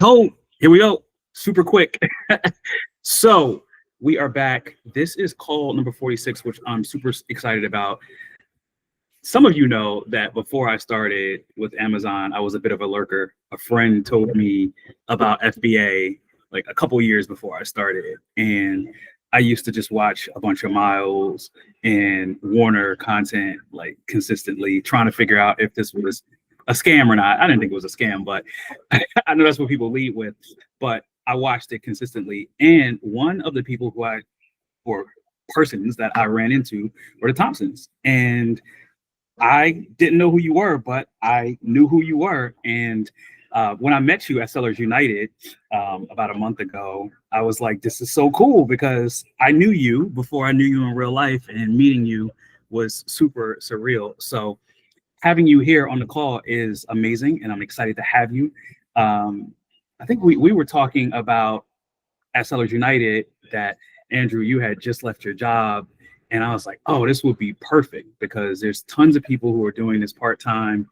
Oh, here we go. Super quick. So we are back. This is call number 46, which I'm super excited about. Some of you know that before I started with Amazon, I was a bit of a lurker. A friend told me about FBA like a couple years before I started. And I used to just watch a bunch of Miles and Warner content like consistently, trying to figure out if this was a scam or not. I didn't think it was a scam, but I know that's what people lead with. But I watched it consistently. And one of the people or persons that I ran into were the Thompsons. And I didn't know who you were, but I knew who you were. And when I met you at Sellers United about a month ago, I was like, this is so cool because I knew you before I knew you in real life, and meeting you was super surreal. So having you here on the call is amazing, and I'm excited to have you. I think we were talking about at Sellers United that, Andrew, you had just left your job. And I was like, oh, this would be perfect because there's tons of people who are doing this part-time,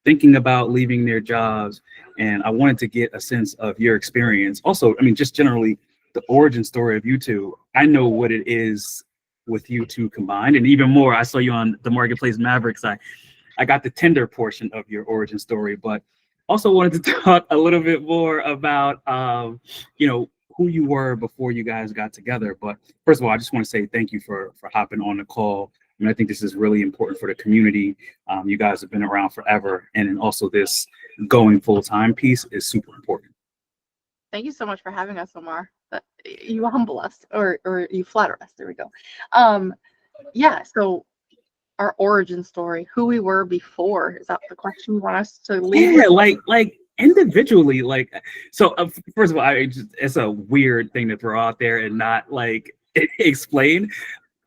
thinking about leaving their jobs. And I wanted to get a sense of your experience. Also, I mean, just generally the origin story of you two. I know what it is with you two combined. And even more, I saw you on the Marketplace Mavericks. I got the Tinder portion of your origin story, but also wanted to talk a little bit more about, who you were before you guys got together. But first of all, I just want to say thank you for hopping on the call. I mean, I think this is really important for the community. You guys have been around forever. And then also this going full-time piece is super important. Thank you so much for having us, Omar. You humble us, or you flatter us. There we go. Yeah, so our origin story, who we were before, is that the question you want us to leave? Yeah, like individually, so first of all, it's a weird thing to throw out there and not like explain.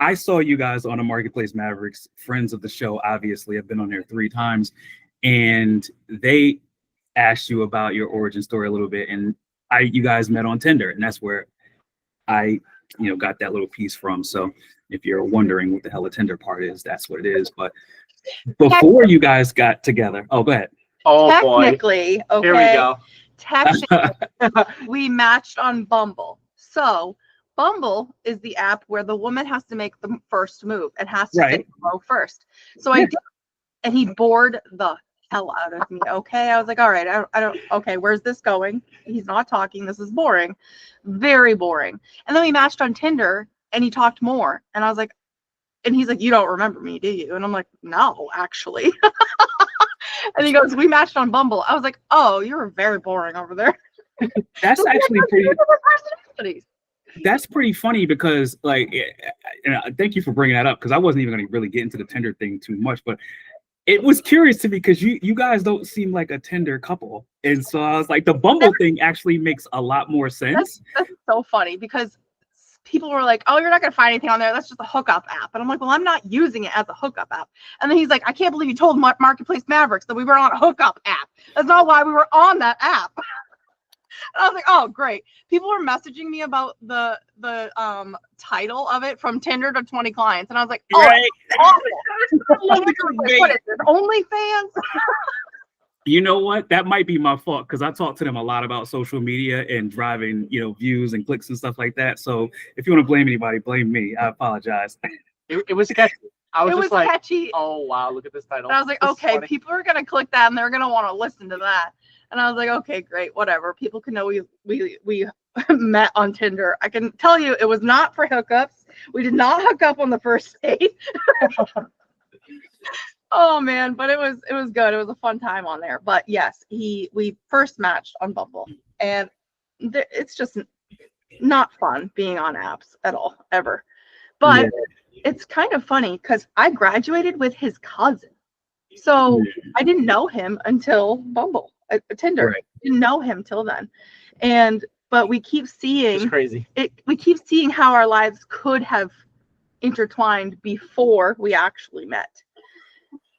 I saw you guys on a Marketplace Mavericks, friends of the show, obviously. I've been on there 3 times, and they asked you about your origin story a little bit, and you guys met on Tinder, and that's where I got that little piece from. So if you're wondering what the hell a Tinder part is, that's what it is. But before you guys got together, oh, go ahead. Oh, technically, boy. Okay. Here we go. Technically, we matched on Bumble. So Bumble is the app where the woman has to make the first move and has to go first. So I did, and he bored the hell out of me. Okay, I was like, all right, I don't. Okay, where's this going? He's not talking. This is boring, very boring. And then we matched on Tinder, and he talked more, and I was like, and he's like, you don't remember me, do you? And I'm like, no, actually. And he goes, we matched on Bumble. I was like, oh, you're very boring over there. That's actually pretty. That's pretty funny because, thank you for bringing that up because I wasn't even going to really get into the Tinder thing too much, but it was curious to me because you guys don't seem like a Tinder couple, and so I was like, the Bumble thing actually makes a lot more sense. That's so funny because people were like, oh, you're not going to find anything on there. That's just a hookup app. And I'm like, well, I'm not using it as a hookup app. And then he's like, I can't believe you told Marketplace Mavericks that we were on a hookup app. That's not why we were on that app. And I was like, oh, great. People were messaging me about the title of it, from Tinder to 20 clients. And I was like, oh, right. What is this, OnlyFans? You know what? That might be my fault because I talk to them a lot about social media and driving, views and clicks and stuff like that. So if you want to blame anybody, blame me. I apologize. It was catchy. I was just like, catchy. Oh wow, look at this title. And I was like, okay, people are gonna click that and they're gonna want to listen to that. And I was like, okay, great, whatever. People can know we met on Tinder. I can tell you, it was not for hookups. We did not hook up on the first date. Oh man, but it was good. It was a fun time on there. But yes, we first matched on Bumble, and it's just not fun being on apps at all, ever. But it's kind of funny because I graduated with his cousin, so I didn't know him until Bumble, Tinder. Right. Didn't know him till then, but we keep seeing it's crazy. We keep seeing how our lives could have intertwined before we actually met.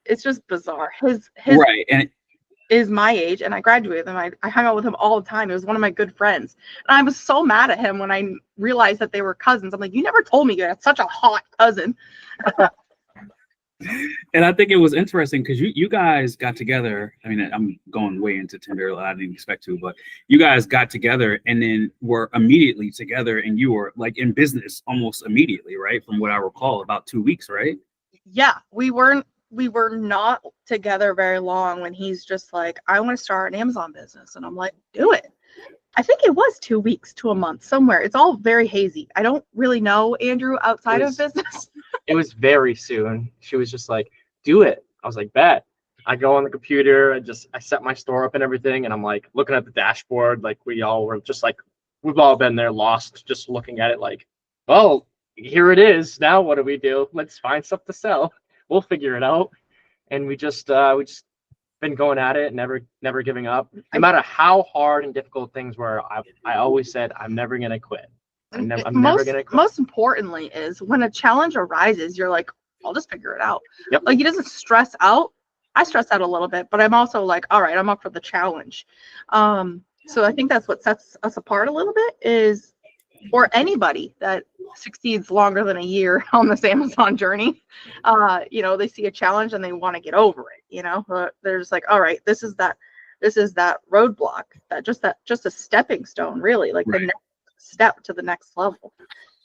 It's just bizarre. His right, and is my age, and I graduated with him. I hung out with him all the time. He was one of my good friends, and I was so mad at him when I realized that they were cousins. I'm like, you never told me you had such a hot cousin. And I think it was interesting because you guys got together. I mean, I'm going way into Tinder. I didn't expect to, but you guys got together and then were immediately together, and you were like in business almost immediately, right? From what I recall, about 2 weeks, right? Yeah, we were not together very long when he's just like, I want to start an Amazon business. And I'm like, do it. I think it was 2 weeks to a month somewhere. It's all very hazy. I don't really know Andrew outside of business. It was very soon. She was just like, do it. I was like, bet. I go on the computer. I set my store up and everything. And I'm like looking at the dashboard. Like we all were just like, we've all been there lost, just looking at it like, well, here it is. Now what do we do? Let's find stuff to sell. We'll figure it out. And we just been going at it, never giving up. No matter how hard and difficult things were, I always said, I'm never going to quit. I'm never going to quit. Most importantly is when a challenge arises, you're like, I'll just figure it out. Yep. Like he doesn't stress out. I stress out a little bit, but I'm also like, all right, I'm up for the challenge. So I think that's what sets us apart a little bit is, or anybody that succeeds longer than a year on this Amazon journey, they see a challenge and they want to get over it. They're just like, all right, this is that roadblock, just a stepping stone, really, like the next step to the next level.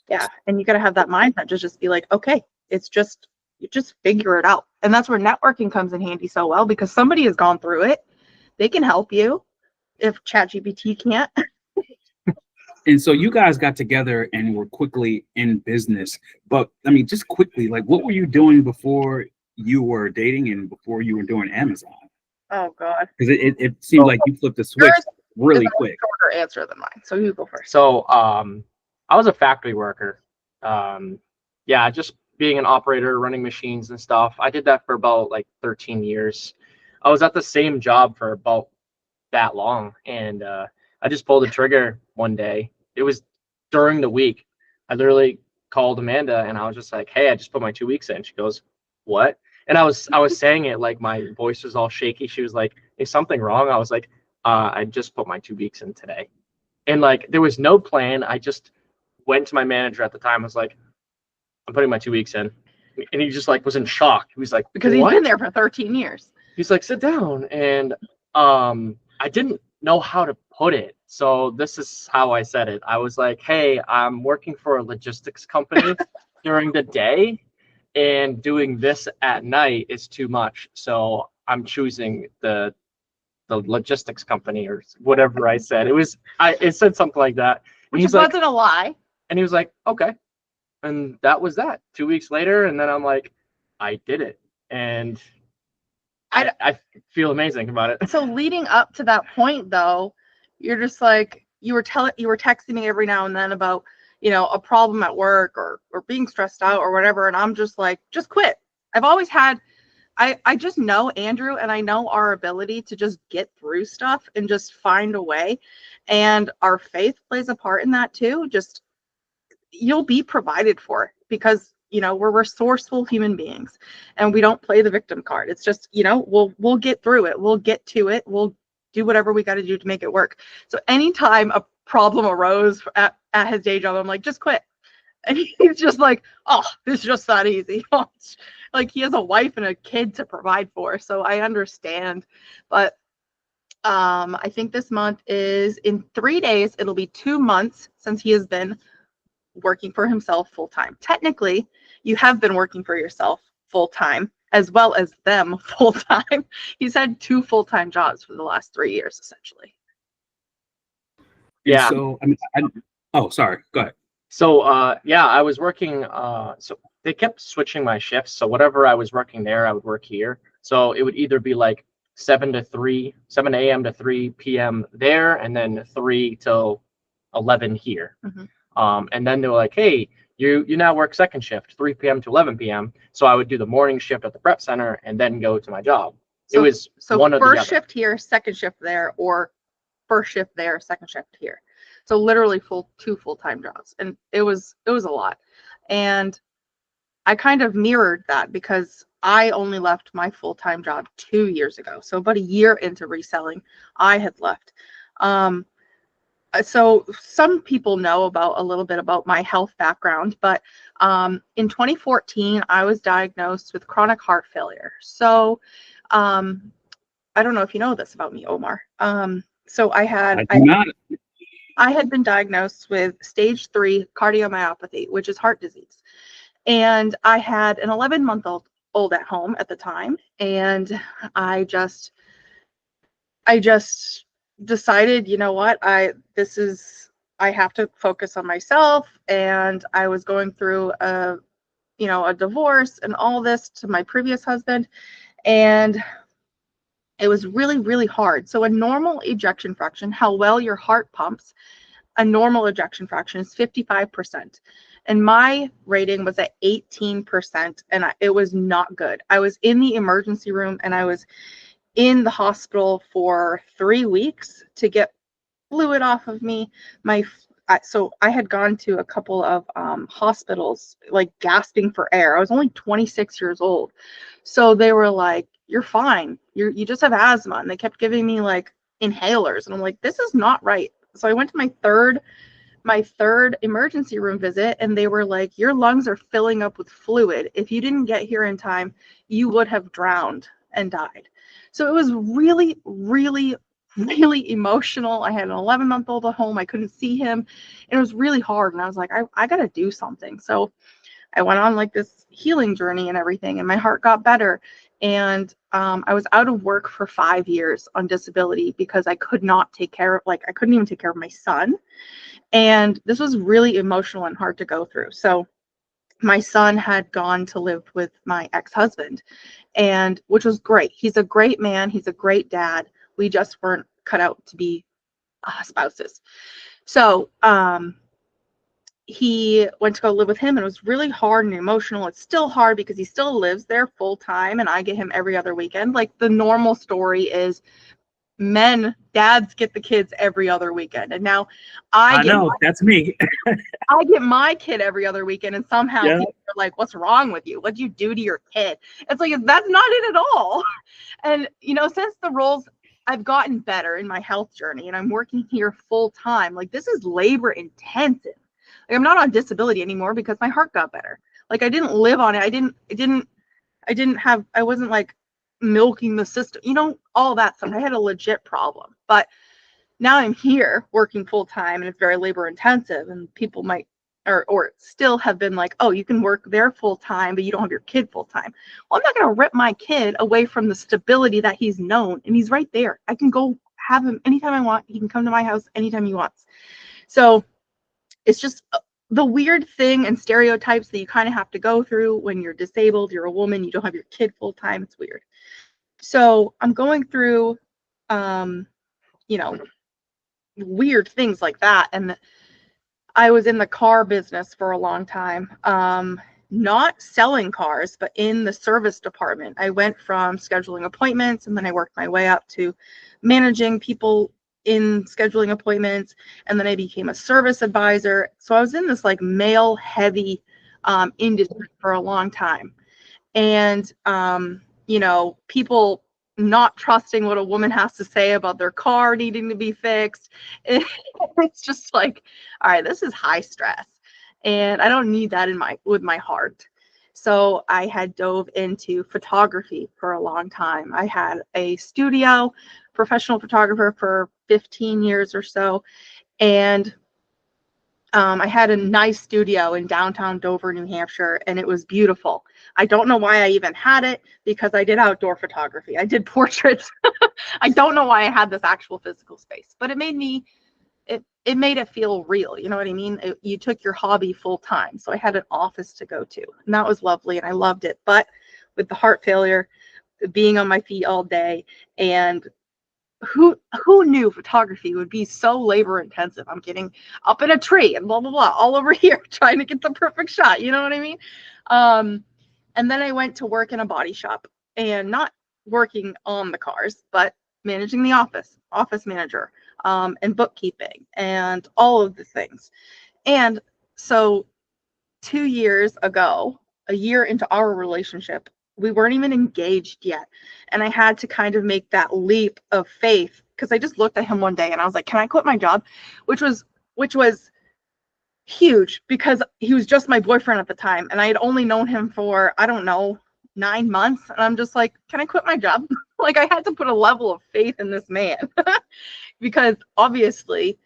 Yeah. And you got to have that mindset to just be like, okay, you just figure it out. And that's where networking comes in handy so well, because somebody has gone through it. They can help you if ChatGPT can't. And so you guys got together and were quickly in business. But I mean, just quickly, like what were you doing before you were dating and before you were doing Amazon? Oh God. Because it seemed like you flipped the switch really quick. Shorter answer than mine. So you go first. So I was a factory worker. Just being an operator, running machines and stuff. I did that for about like 13 years. I was at the same job for about that long. And I just pulled the trigger one day. It was during the week. I literally called Amanda and I was just like, hey, I just put my 2 weeks in. She goes, what? And I was saying it like my voice was all shaky. She was like, is something wrong? I was like, I just put my 2 weeks in today. And like, there was no plan. I just went to my manager at the time. I was like, I'm putting my 2 weeks in. And he just like was in shock. He was like, because he's been there for 13 years. He's like, sit down. And I didn't know how to put it. So this is how I said it. I was like, hey, I'm working for a logistics company during the day, and doing this at night is too much. So I'm choosing the logistics company, or whatever I said. It said something like that. Which wasn't a lie. And he was like, okay. And that was that. 2 weeks later, and then I'm like, I did it. And I feel amazing about it. So leading up to that point, though, you're just like, you were texting me every now and then about, a problem at work or being stressed out or whatever. And I'm just like, just quit. I've always had, I just know Andrew, and I know our ability to just get through stuff and just find a way. And our faith plays a part in that too. Just, you'll be provided for, because we're resourceful human beings and we don't play the victim card. It's just, we'll get through it. We'll get to it. We'll do whatever we got to do to make it work. So anytime a problem arose at his day job, I'm like, just quit. And he's just like, oh, it's just that easy. Like he has a wife and a kid to provide for. So I understand. But I think this month is, in 3 days, it'll be 2 months since he has been working for himself full time. Technically, you have been working for yourself full time as well as them full time. He's had 2 full-time jobs for the last 3 years, essentially. Yeah. So I mean, oh, sorry. Go ahead. So I was working. So they kept switching my shifts. So whatever I was working there, I would work here. So it would either be like 7 a.m. to 3 p.m. there, and then 3 till 11 here. Mm-hmm. And then they were like, hey, you now work second shift, 3 p.m. to 11 p.m. So I would do the morning shift at the prep center and then go to my job. So it was one of the first shift here, second shift there, or first shift there, second shift here. So literally 2 full-time jobs. And it was a lot. And I kind of mirrored that because I only left my full-time job 2 years ago. So about a year into reselling, I had left. so some people know a little bit about my health background, but in 2014, I was diagnosed with chronic heart failure. So I don't know if you know this about me, Omar. So I do not. had been diagnosed with stage 3 cardiomyopathy, which is heart disease. And I had an 11-month-old at home at the time. And I just decided, you know what, I have to focus on myself. And I was going through a divorce and all this to my previous husband. And it was really, really hard. So a normal ejection fraction, how well your heart pumps, a normal ejection fraction is 55%. And my rating was at 18%, and it was not good. I was in the emergency room, and I was in the hospital for 3 weeks to get fluid off of me. So I had gone to a couple of hospitals, like gasping for air. I was only 26 years old. So they were like, you're fine. You just have asthma. And they kept giving me like inhalers. And I'm like, this is not right. So I went to my third emergency room visit, and they were like, your lungs are filling up with fluid. If you didn't get here in time, you would have drowned and died. So it was really, really, really emotional. I had an 11-month-old at home. I couldn't see him. And it was really hard. And I was like, I got to do something. So I went on like this healing journey and everything, and my heart got better. And I was out of work for 5 years on disability because I could not take care of, I couldn't even take care of my son. And this was really emotional and hard to go through. So my son had gone to live with my ex-husband, and which was great. He's a great man. He's a great dad. We just weren't cut out to be spouses. So he went to go live with him, and it was really hard and emotional. It's still hard because he still lives there full time, and I get him every other weekend. Like the normal story is dads get the kids every other weekend. And now That's me. I get my kid every other weekend, and somehow Yeah. people are like, what's wrong with you? What'd you do to your kid? It's like, that's not it at all. And, since the roles, I've gotten better in my health journey, and I'm working here full time. Like, this is labor intensive. Like, I'm not on disability anymore because my heart got better. Like, I didn't live on it. I wasn't like milking the system, all that stuff. I had a legit problem. But now I'm here working full time, and it's very labor intensive, and people might or still have been like, oh, you can work there full time, but you don't have your kid full time. Well, I'm not going to rip my kid away from the stability that he's known, and he's right there. I can go have him anytime I want. He can come to my house anytime he wants. So it's just the weird thing and stereotypes that you kind of have to go through when you're disabled, you're a woman, you don't have your kid full time. It's weird. So I'm going through, weird things like that. And I was in the car business for a long time, not selling cars, but in the service department. I went from scheduling appointments, and then I worked my way up to managing people in scheduling appointments, and then I became a service advisor. So I was in this like male heavy industry for a long time. And people not trusting what a woman has to say about their car needing to be fixed. It's just like, all right, this is high stress, and I don't need that with my heart. So I had dove into photography for a long time. I had a studio, professional photographer for 15 years or so, and I had a nice studio in downtown Dover, New Hampshire, and it was beautiful. I don't know why I even had it, because I did outdoor photography. I did portraits. I don't know why I had this actual physical space, but it made it feel real. You know what I mean? You took your hobby full time. So I had an office to go to, and that was lovely, and I loved it. But with the heart failure, being on my feet all day, and who knew photography would be so labor intensive? I'm getting up in a tree and blah blah blah all over here trying to get the perfect shot. You know what I mean? And then I went to work in a body shop, and not working on the cars, but managing the office manager, and bookkeeping and all of the things. And so 2 years ago, a year into our relationship, we weren't even engaged yet. And I had to kind of make that leap of faith because I just looked at him one day and I was like, can I quit my job? Which was huge because he was just my boyfriend at the time. And I had only known him for, I don't know, 9 months. And I'm just like, can I quit my job? Like, I had to put a level of faith in this man because obviously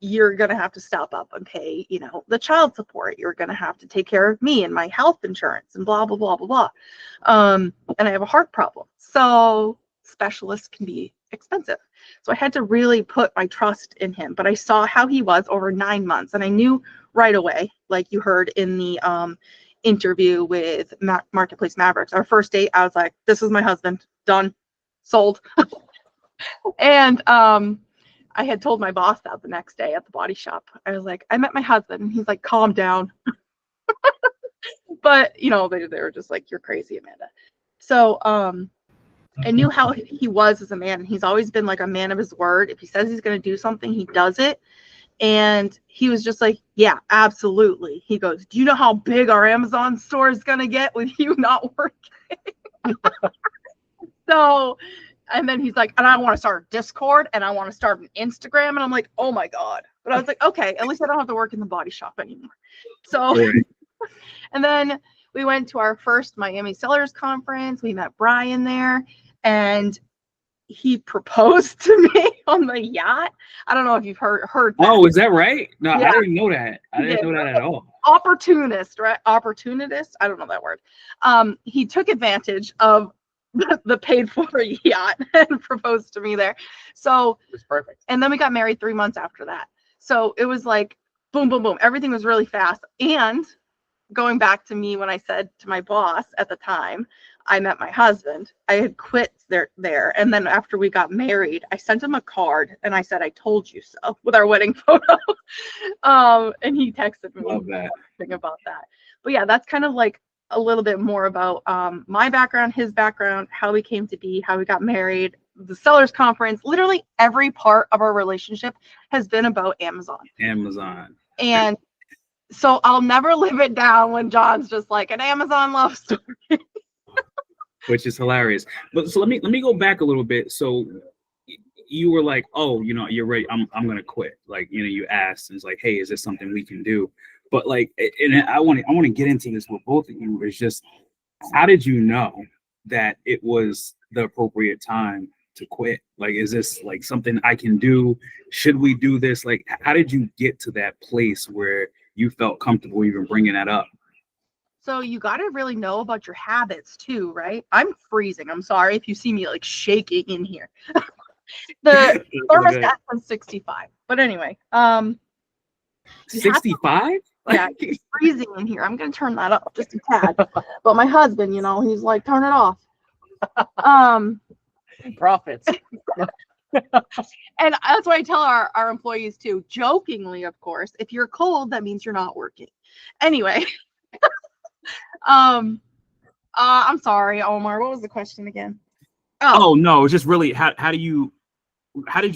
you're going to have to step up and pay, you know, the child support. You're going to have to take care of me and my health insurance and blah, blah, blah, blah, blah. And I have a heart problem. So specialists can be expensive. So I had to really put my trust in him. But I saw how he was over 9 months. And I knew right away, like you heard in the interview with Marketplace Mavericks, our first date, I was like, this is my husband. Done. Sold. And I had told my boss that the next day at the body shop. I was like, I met my husband. And he's like, calm down. But, you know, they were just like, you're crazy, Amanda. So I knew how he was as a man. And he's always been like a man of his word. If he says he's going to do something, he does it. And he was just like, yeah, absolutely. He goes, do you know how big our Amazon store is going to get with you not working? So, and then he's like, and I want to start Discord and I want to start an Instagram. And I'm like, oh my God. But I was like, okay, at least I don't have to work in the body shop anymore. So, and then we went to our first Miami Sellers Conference. We met Brian there and he proposed to me on the yacht. I don't know if you've heard that. Oh, is that right? No, Yeah. I didn't know that. I didn't know that at all. Opportunist, right? Opportunist. I don't know that word. He took advantage of the paid for yacht and proposed to me there. So It was perfect. and then we got married 3 months after that. So it was like boom, boom, boom. Everything was really fast. And going back to me when I said to my boss at the time, I met my husband. I had quit there. And then after we got married, I sent him a card and I said, I told you so, with our wedding photo. And he texted me about that. But yeah, that's kind of like a little bit more about my background, his background, how we came to be, how we got married, the Sellers Conference. Literally every part of our relationship has been about Amazon. And so I'll never live it down when John's just like an Amazon love story. Which is hilarious. But so let me go back a little bit. So you were like, oh, you know, you're right. I'm gonna quit. Like, you know, you asked and it's like, hey, is this something we can do? But like, and I want to get into this with both of you. It's just, how did you know that it was the appropriate time to quit? Like, is this like something I can do? Should we do this? Like, how did you get to that place where you felt comfortable even bringing that up? So you got to really know about your habits too, right? I'm freezing. I'm sorry if you see me like shaking in here. The thermostat was 65. But anyway, 65? Yeah, it's freezing in here. I'm going to turn that up just a tad. But my husband, you know, he's like, turn it off. Profits. And that's what I tell our employees too, jokingly, of course. If you're cold, that means you're not working. Anyway. I'm sorry, Omar. What was the question again? Oh no, it's just really how did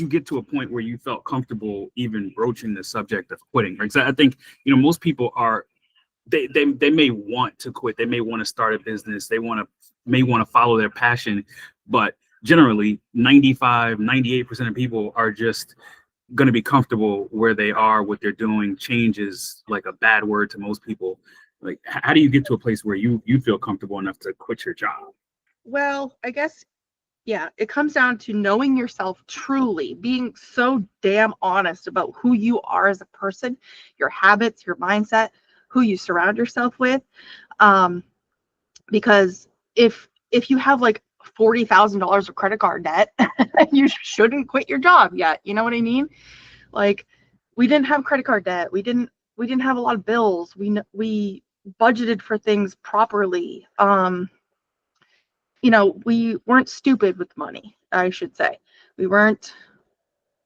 you get to a point where you felt comfortable even broaching the subject of quitting? Right? So I think, you know, most people are they may want to quit, they may want to start a business, they may want to follow their passion, but generally 98% of people are just going to be comfortable where they are, what they're doing. Change is like a bad word to most people. Like, how do you get to a place where you feel comfortable enough to quit your job? Well, I guess, yeah, it comes down to knowing yourself truly, being so damn honest about who you are as a person, your habits, your mindset, who you surround yourself with. Because if you have like $40,000 of credit card debt, you shouldn't quit your job yet. You know what I mean? Like, we didn't have credit card debt. We didn't have a lot of bills. We budgeted for things properly. You know, we weren't stupid with money, I should say. We weren't,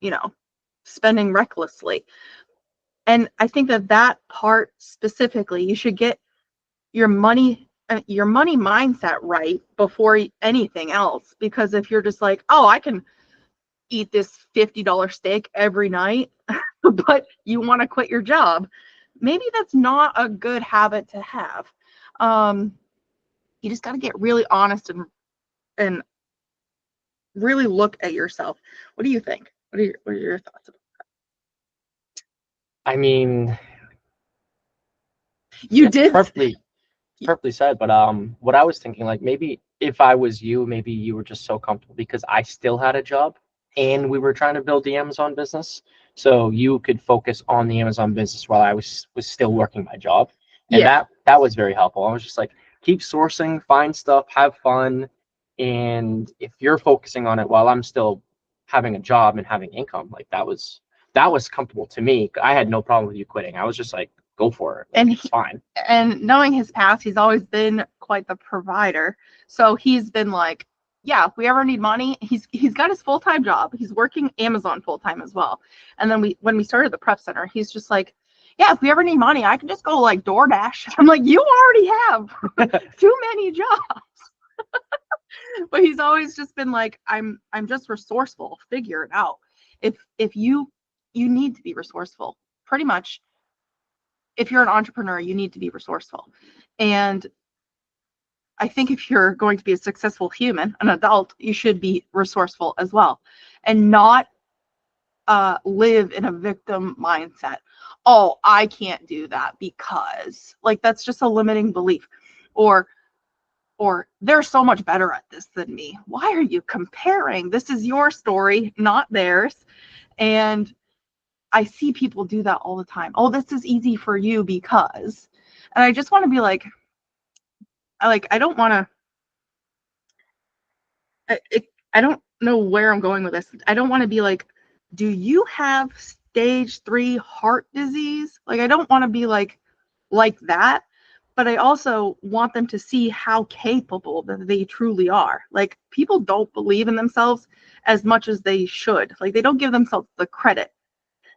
you know, spending recklessly. And I think that part specifically, you should get your money mindset right before anything else. Because if you're just like, oh, I can eat this $50 steak every night, but you want to quit your job, maybe that's not a good habit to have. You just got to get really honest and really look at yourself. What do you think? What are your thoughts about I mean, that? You did perfectly said. But what I was thinking, like maybe if I was you, maybe you were just so comfortable because I still had a job and we were trying to build the Amazon business. So you could focus on the Amazon business while I was still working my job. And Yeah. that was very helpful. I was just like, keep sourcing, find stuff, have fun. And if you're focusing on it while I'm still having a job and having income, like that was comfortable to me. I had no problem with you quitting. I was just like, go for it. Like, And it's fine. And knowing his past, he's always been quite the provider. So he's been like, yeah, if we ever need money, he's got his full-time job. He's working Amazon full-time as well. And then when we started the prep center, he's just like, yeah, if we ever need money, I can just go like DoorDash. I'm like, you already have too many jobs. But he's always just been like, I'm just resourceful. Figure it out. If you need to be resourceful, pretty much. If you're an entrepreneur, you need to be resourceful. And I think if you're going to be a successful human, an adult, you should be resourceful as well, and not live in a victim mindset. Oh, I can't do that because, like, that's just a limiting belief. Or they're so much better at this than me. Why are you comparing? This is your story, not theirs. And I see people do that all the time. Oh, this is easy for you because, and I just want to be like, I don't want to, I don't know where I'm going with this. I don't want to be like, do you have stage 3 heart disease? Like, I don't want to be like that, but I also want them to see how capable that they truly are. Like, people don't believe in themselves as much as they should. Like, they don't give themselves the credit.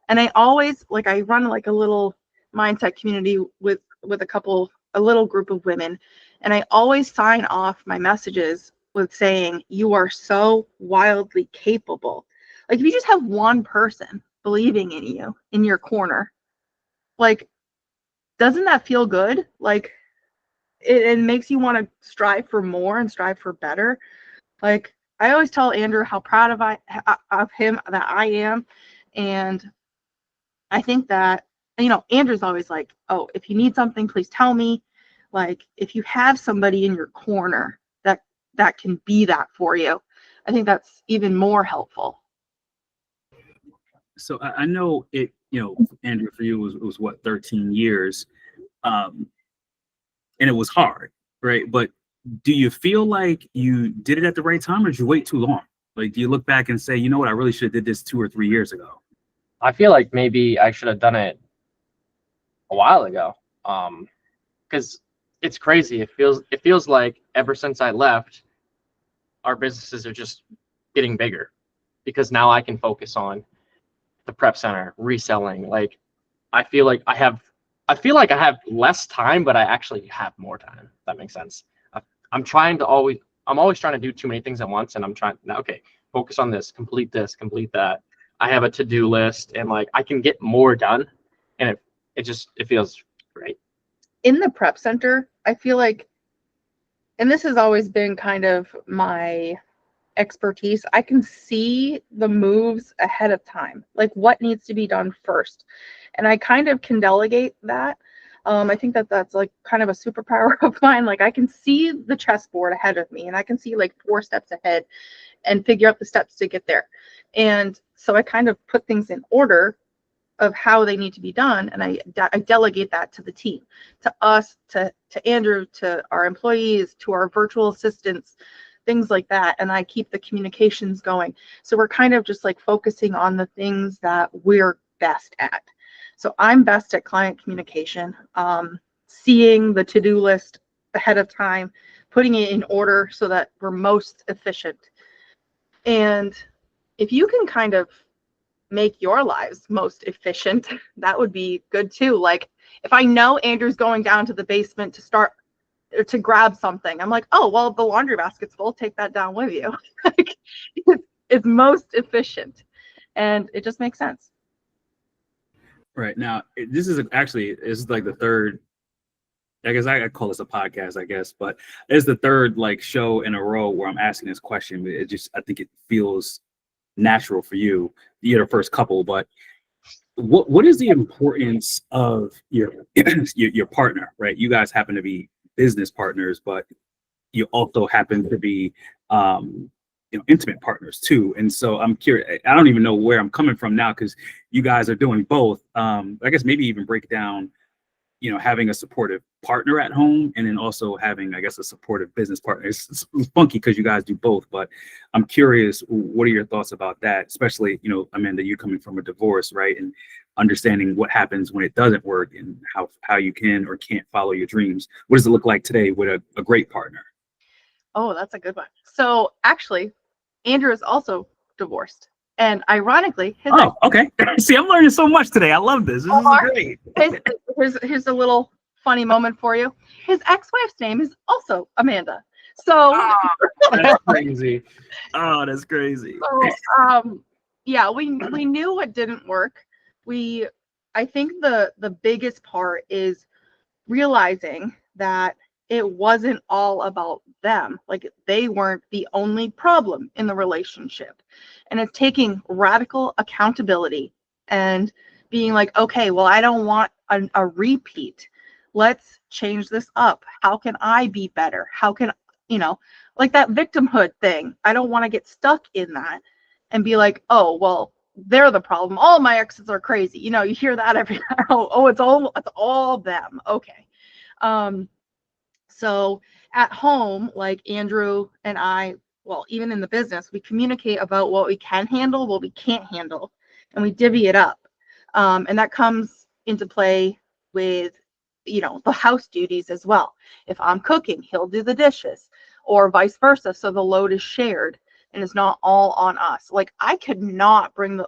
And I always, like, I run like a little mindset community with a little group of women. And I always sign off my messages with saying, you are so wildly capable. Like, if you just have one person believing in you in your corner, like, doesn't that feel good? Like, it makes you want to strive for more and strive for better. Like, I always tell Andrew how proud of him that I am. And I think that, Andrew's always like, oh, if you need something, please tell me. Like, if you have somebody in your corner that can be that for you, I think that's even more helpful. So I know it, Andrew, for you was what, 13 years. And it was hard, right? But do you feel like you did it at the right time, or did you wait too long? Like, do you look back and say, you know what, I really should have did this 2 or 3 years ago? I feel like maybe I should have done it a while ago. Because it's crazy. It feels like ever since I left, our businesses are just getting bigger because now I can focus on the prep center, reselling. Like, I feel like I have less time, but I actually have more time. If that makes sense. I'm always trying to do too many things at once, and I'm trying now. Okay, focus on this, complete that. I have a to-do list, and like I can get more done, and it feels great. In the prep center, I feel like, and this has always been kind of my expertise, I can see the moves ahead of time, like what needs to be done first. And I kind of can delegate that. I think that's like kind of a superpower of mine. Like, I can see the chessboard ahead of me, and I can see like 4 steps ahead and figure out the steps to get there. And so I kind of put things in order of how they need to be done, and I delegate that to the team, to us, to Andrew, to our employees, to our virtual assistants, things like that. And I keep the communications going. So we're kind of just like focusing on the things that we're best at. So I'm best at client communication, seeing the to-do list ahead of time, putting it in order so that we're most efficient. And if you can kind of make your lives most efficient, that would be good too. Like, if I know Andrew's going down to the basement to start or to grab something, I'm like, oh, well, the laundry basket's full, take that down with you. Like, it's most efficient, and it just makes sense. Right now, this is like the third I guess I call this a podcast, I guess, but it's the third like show in a row where I'm asking this question. It just, I think it feels natural for you. You're the first couple, but what is the importance of your partner, right? You guys happen to be business partners, but you also happen to be intimate partners too. And so I'm curious, I don't even know where I'm coming from now because you guys are doing both. I guess maybe even break down, having a supportive partner at home and then also having, I guess, a supportive business partner. It's funky because you guys do both, but I'm curious, what are your thoughts about that? Especially, Amanda, you coming from a divorce, right? And understanding what happens when it doesn't work and how you can or can't follow your dreams. What does it look like today with a great partner? Oh, that's a good one. So actually, Andrew is also divorced. And ironically, okay. See, I'm learning so much today. I love this. This is great. Here's a little funny moment for you. His ex-wife's name is also Amanda. So that's crazy. Oh, that's crazy. So yeah, we knew what didn't work. I think the biggest part is realizing that it wasn't all about them. Like they weren't the only problem in the relationship. And it's taking radical accountability and being like, okay, well, I don't want a repeat. Let's change this up. How can I be better? How can, like that victimhood thing. I don't want to get stuck in that and be like, oh, well, they're the problem. All my exes are crazy. You hear that every oh, it's all them. Okay. So at home, like Andrew and I, well, even in the business, we communicate about what we can handle, what we can't handle, and we divvy it up. And that comes into play with, the house duties as well. If I'm cooking, he'll do the dishes, or vice versa. So the load is shared and it's not all on us. Like I could not bring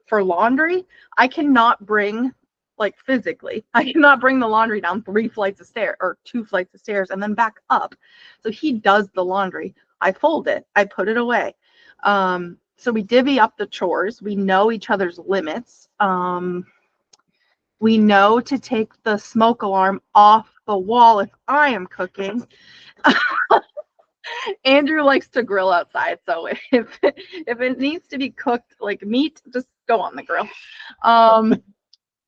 for laundry, I cannot bring, like physically, I cannot bring the laundry down 3 flights of stairs or 2 flights of stairs and then back up. So he does the laundry. I fold it. I put it away. So we divvy up the chores. We know each other's limits. We know to take the smoke alarm off the wall if I am cooking. Andrew likes to grill outside, so if it needs to be cooked like meat, just go on the grill.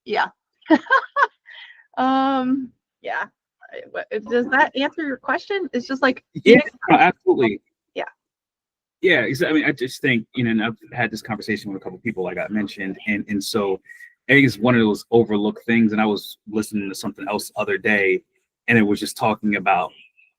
Yeah. Yeah. Does that answer your question? It's just like, yeah, absolutely. Yeah. I mean, I just think, and I've had this conversation with a couple of people, like I mentioned, and so I think it's one of those overlooked things. And I was listening to something else the other day, and it was just talking about,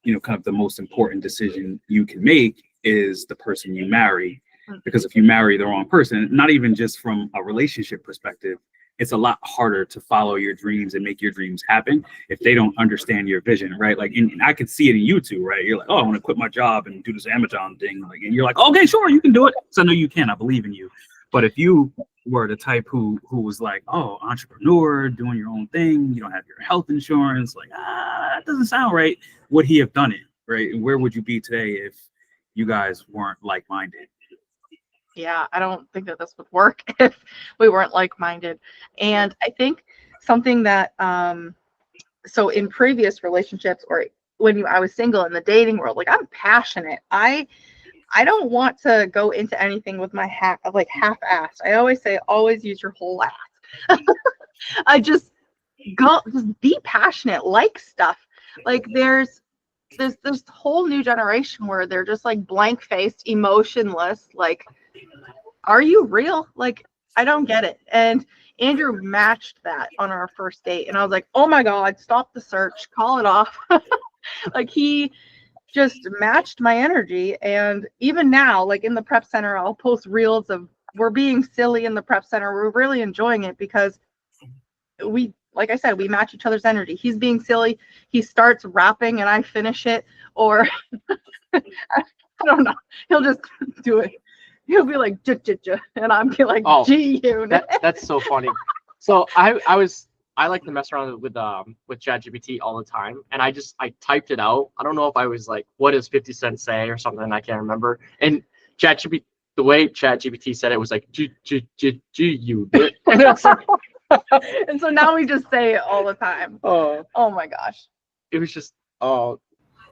kind of the most important decision you can make is the person you marry. Because if you marry the wrong person, not even just from a relationship perspective, it's a lot harder to follow your dreams and make your dreams happen if they don't understand your vision, right? Like, and I could see it in you too, right? You're like, oh, I want to quit my job and do this Amazon thing. Like, and you're like, okay, sure, you can do it. So I know you can, I believe in you. But if you were the type who was like, oh, entrepreneur, doing your own thing, you don't have your health insurance, like, that doesn't sound right. Would he have done it, right? And where would you be today if you guys weren't like-minded? Yeah, I don't think that this would work if we weren't like-minded. And I think something that, so in previous relationships or when I was single in the dating world, like I'm passionate. I don't want to go into anything with my half-assed. I always say, always use your whole ass. I just be passionate, like stuff. Like there's this whole new generation where they're just like blank-faced, emotionless, like, are you real? Like, I don't get it. And Andrew matched that on our first date. And I was like, oh my God, stop the search, call it off. Like he just matched my energy. And even now, like in the prep center, I'll post reels of we're being silly in the prep center. We're really enjoying it because like I said, we match each other's energy. He's being silly. He starts rapping and I finish it. Or I don't know. He'll just do it. He'll be like, and I'm be like, G-unit. That's so funny. So I like to mess around with ChatGPT all the time, and I typed it out. I don't know if I was like, what does 50 Cent say or something? I can't remember. And ChatGPT, the way ChatGPT said it was like, G-unit. And so now we just say it all the time. Oh my gosh. it was just, oh,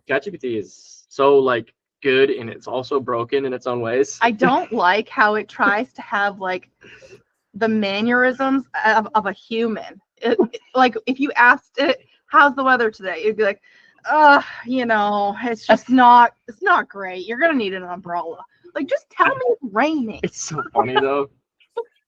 ChatGPT is so like good, and it's also broken in its own ways. I don't like how it tries to have like the mannerisms of a human. Like if you asked it, how's the weather today? It'd be like, it's just it's not great. You're gonna need an umbrella. Like, just tell me it's raining. It's so funny though.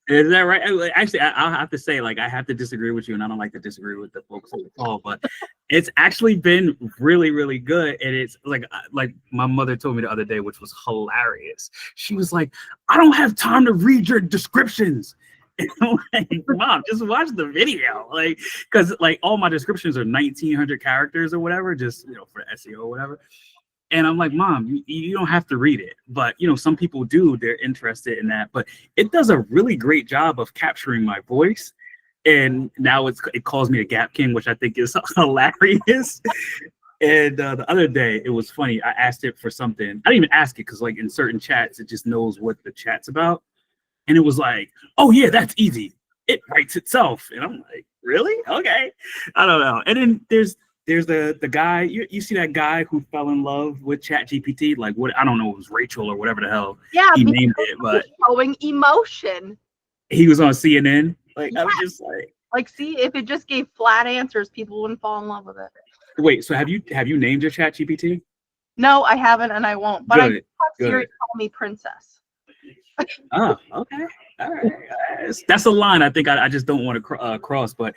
Is that right? Actually, I'll have to say, like, I have to disagree with you, and I don't like to disagree with the folks on the call, but it's actually been really, really good. And it's like my mother told me the other day, which was hilarious. She was like, "I don't have time to read your descriptions." And I'm like, Mom, just watch the video, like, because like all my descriptions are 1,900 characters or whatever, just for SEO or whatever. And I'm like, Mom, you don't have to read it. But, some people do. They're interested in that. But it does a really great job of capturing my voice. And now it calls me a Gap King, which I think is hilarious. And the other day, it was funny. I asked it for something. I didn't even ask it because, like, in certain chats, it just knows what the chat's about. And it was like, oh, yeah, that's easy. It writes itself. And I'm like, really? Okay. I don't know. And then there's the guy, you see that guy who fell in love with ChatGPT, like what, I don't know, it was Rachel or whatever the hell he named it, but showing emotion. He was on CNN. Like, yeah. I was just like, see, if it just gave flat answers, people wouldn't fall in love with it. Wait, so have you named your ChatGPT? No, I haven't, and I won't. But I have Siri call me princess. Oh, okay. All right. That's a line I think I just don't want to cross. But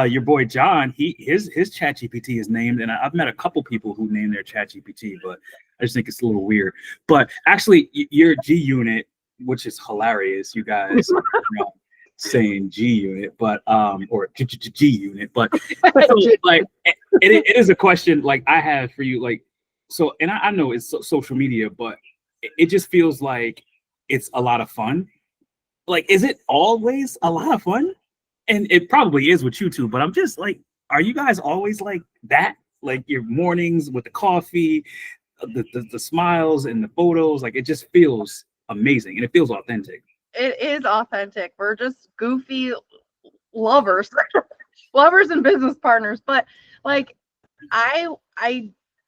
your boy John, his ChatGPT is named, and I've met a couple people who name their ChatGPT, but I just think it's a little weird. But actually, your G Unit, which is hilarious, you guys saying G Unit, but or G Unit, but so, like it is a question like I have for you, like so, and I know it's social media, but it just feels like it's a lot of fun. Like, is it always a lot of fun? And it probably is with you two, but I'm just like, are you guys always like that? Like your mornings with the coffee, the smiles and the photos, like it just feels amazing and it feels authentic. It is authentic. We're just goofy lovers, lovers and business partners. But like, I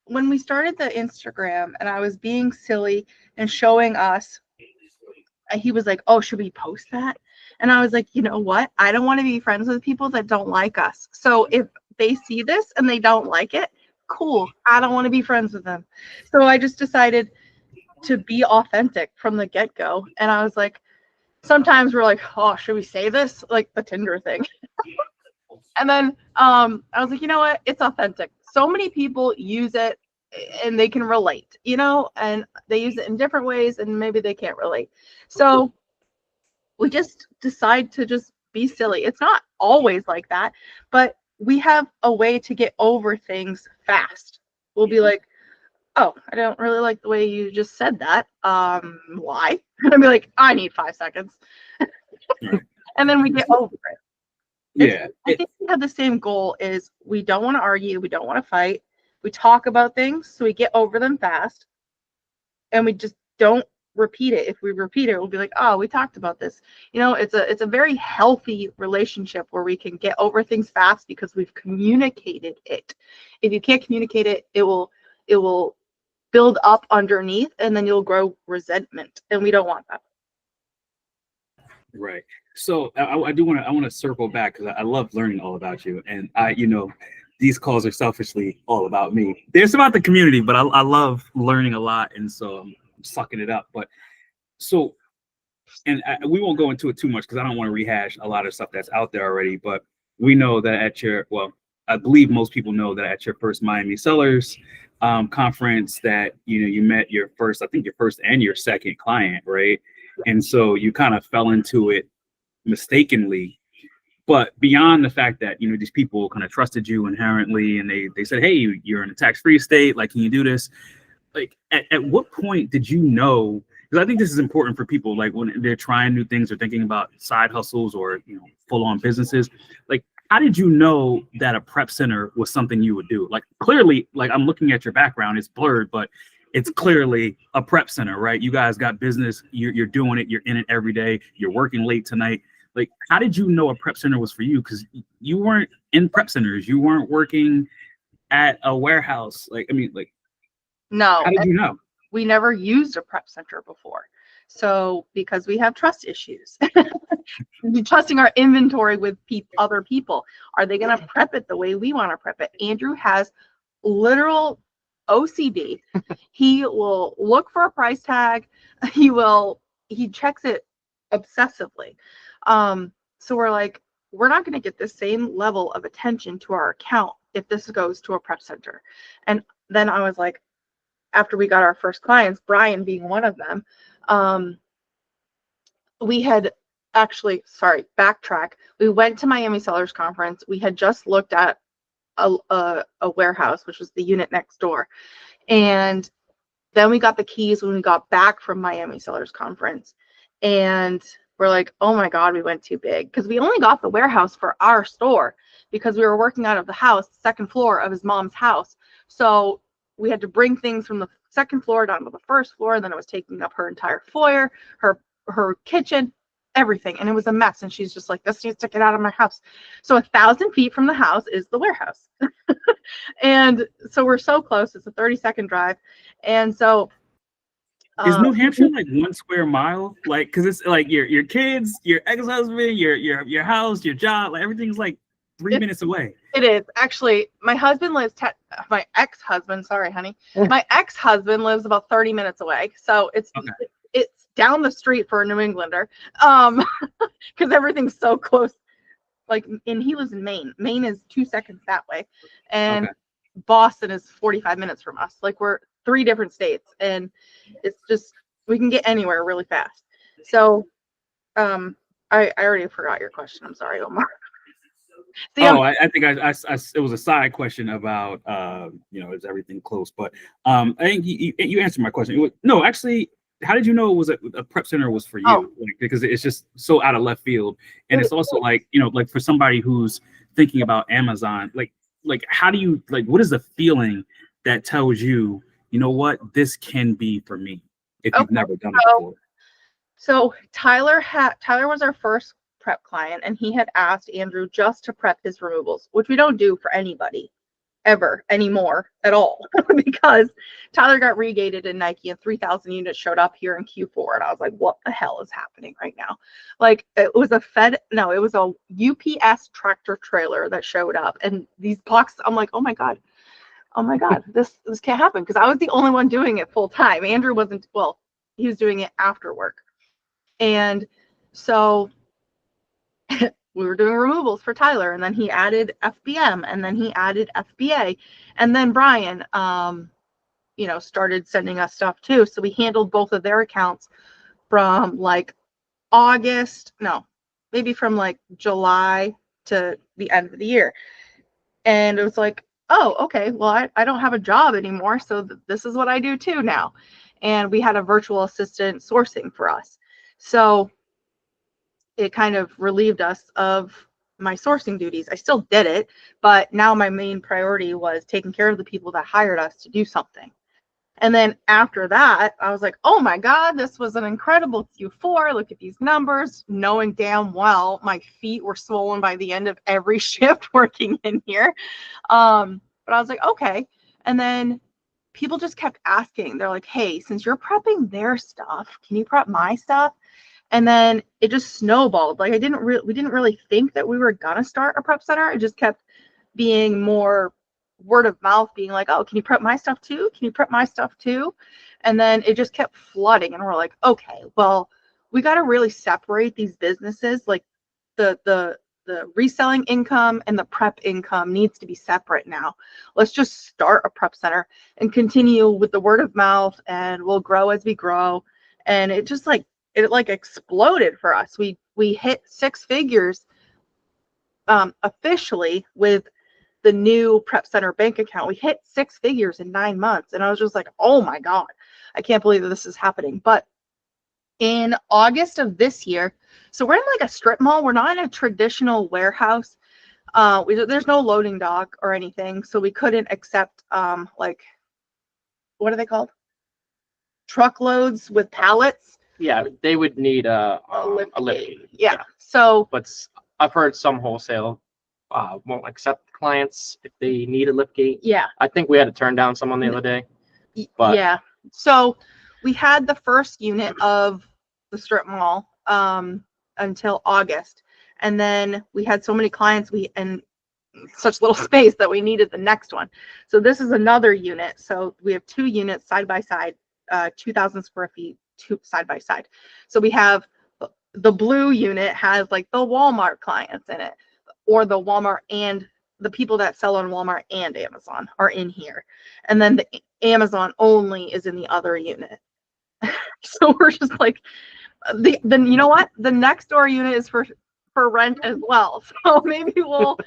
when we started the Instagram and I was being silly and showing us, he was like, oh, should we post that? And I was like, you know what? I don't want to be friends with people that don't like us. So if they see this and they don't like it, cool. I don't want to be friends with them. So I just decided to be authentic from the get-go. And I was like, sometimes we're like, oh, should we say this? Like the Tinder thing. And then I was like, you know what? It's authentic. So many people use it and they can relate, and they use it in different ways and maybe they can't relate. So we just decide to just be silly. It's not always like that, but we have a way to get over things fast. We'll be like, oh, I don't really like the way you just said that. Why? And I'll be like, I need 5 seconds. And then we get over it. Yeah. I think we have the same goal is we don't want to argue. We don't want to fight. We talk about things so we get over them fast. And we just don't repeat it. If we repeat it, we'll be like, oh, we talked about this. It's a very healthy relationship where we can get over things fast because we've communicated it. If you can't communicate it, it will build up underneath and then you'll grow resentment. And we don't want that. Right. So I want to circle back because I love learning all about you. And these calls are selfishly all about me. There's about the community, but I love learning a lot. And so I'm sucking it up. But so, and we won't go into it too much because I don't want to rehash a lot of stuff that's out there already. But we know that I believe most people know that at your first Miami Sellers conference that, you met your first and your second client, right? And so you kind of fell into it mistakenly. But beyond the fact that, these people kind of trusted you inherently and they said, hey, you're in a tax-free state, like, can you do this? Like, at what point did you know? Because I think this is important for people, like when they're trying new things or thinking about side hustles or, full-on businesses. Like, how did you know that a prep center was something you would do? Like, clearly, like I'm looking at your background, it's blurred, but it's clearly a prep center, right? You guys got business, you're doing it, you're in it every day, you're working late tonight. Like, how did you know a prep center was for you? Because you weren't in prep centers. You weren't working at a warehouse? Like, I mean, like, No, how did you know? we never used a prep center before. So because we have trust issues, trusting our inventory with other people. Are they going to prep it the way we want to prep it? Andrew has literal OCD. He will look for a price tag. He checks it obsessively. So we're like, we're not going to get the same level of attention to our account if this goes to a prep center. And then I was like, after we got our first clients, Brian being one of them, we had actually, backtrack. We went to Miami Sellers Conference. We had just looked at a warehouse, which was the unit next door. And then we got the keys when we got back from Miami Sellers Conference. And we're like, oh my God, we went too big. Because we only got the warehouse for our store because we were working out of the house, second floor of his mom's house. So we had to bring things from the second floor down to the first floor. And then it was taking up her entire foyer, her kitchen, everything. And it was a mess. And she's just like, this needs to get out of my house. So 1,000 feet from the house is the warehouse. And so we're so close. It's a 30-second drive. And so is New Hampshire like 1 square mile? Like, cause it's like your kids, your ex-husband, your house, your job, like everything's like 3 minutes away. It is actually. My husband lives. My ex-husband. Sorry, honey. My ex-husband lives about 30 minutes away. So it's down the street for a New Englander. Because everything's so close. Like, and he lives in Maine. Maine is 2 seconds that way, and Boston is 45 minutes from us. Like, we're 3 different states, and it's just, we can get anywhere really fast. So I already forgot your question. I'm sorry, Omar. So, I think I it was a side question about is everything close? But I think you answered my question. No, actually, how did you know it was a prep center was for you? Like, because it's just so out of left field, and it's also like, like for somebody who's thinking about Amazon, like how do you, like, what is the feeling that tells you, you know what, this can be for me if you've never done it before? So Tyler was our first prep client, and he had asked Andrew just to prep his removals, which we don't do for anybody ever anymore at all, because Tyler got regated in Nike and 3,000 units showed up here in Q4, and I was like, what the hell is happening right now? Like, it was a UPS tractor trailer that showed up, and these boxes, I'm like, oh my god, this can't happen, because I was the only one doing it full time. Andrew wasn't. Well, he was doing it after work. And so we were doing removals for Tyler, and then he added FBM, and then he added FBA, and then Brian started sending us stuff too. So we handled both of their accounts from like from like July to the end of the year. And it was like, oh, okay, well, I don't have a job anymore, so this is what I do too now. And we had a virtual assistant sourcing for us. So it kind of relieved us of my sourcing duties. I still did it, but now my main priority was taking care of the people that hired us to do something. And then after that, I was like, oh my God, this was an incredible Q4. Look at these numbers, knowing damn well my feet were swollen by the end of every shift working in here. But I was like, okay. And then people just kept asking. They're like, hey, since you're prepping their stuff, can you prep my stuff? And then it just snowballed. Like, we didn't really think that we were gonna start a prep center. It just kept being more word of mouth, being like, oh, can you prep my stuff too? Can you prep my stuff too? And then it just kept flooding, and we're like, okay, well, we got to really separate these businesses. Like, the reselling income and the prep income needs to be separate now. Let's just start a prep center and continue with the word of mouth, and we'll grow as we grow. And it just it exploded for us. We hit 6 figures officially with the new prep center bank account. We hit 6 figures in 9 months, and I was just like, oh my God, I can't believe that this is happening. But in August of this year, so we're in like a strip mall. We're not in a traditional warehouse. There's no loading dock or anything, so we couldn't accept what are they called? Truckloads with pallets. Yeah, they would need a lift. Yeah. So, but I've heard some wholesale won't accept clients if they need a lift gate. Yeah. I think we had to turn down someone the other day. But yeah. So we had the first unit of the strip mall until August. And then we had so many clients and such little space that we needed the next one. So this is another unit. So we have 2 units side by side, 2,000 square feet, 2 side by side. So we have the blue unit has like the Walmart clients in it, or the Walmart and the people that sell on Walmart and Amazon are in here. And then the Amazon only is in the other unit. So we're just like, then you know what? The next door unit is for rent as well. So maybe we'll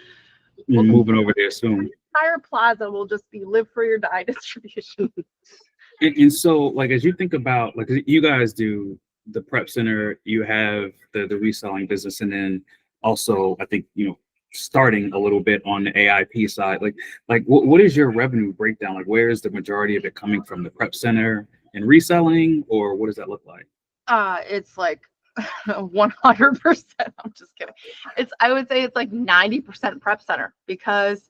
moving over there soon. the entire plaza will just be live free or die distribution. And so, like, as you think about, like, you guys do the prep center, you have the reselling business, and then also, I think, starting a little bit on the AIP side. Like, what is your revenue breakdown? Like, where is the majority of it coming from? The prep center and reselling, or what does that look like? It's like 100%. I'm just kidding. I would say it's like 90% prep center, because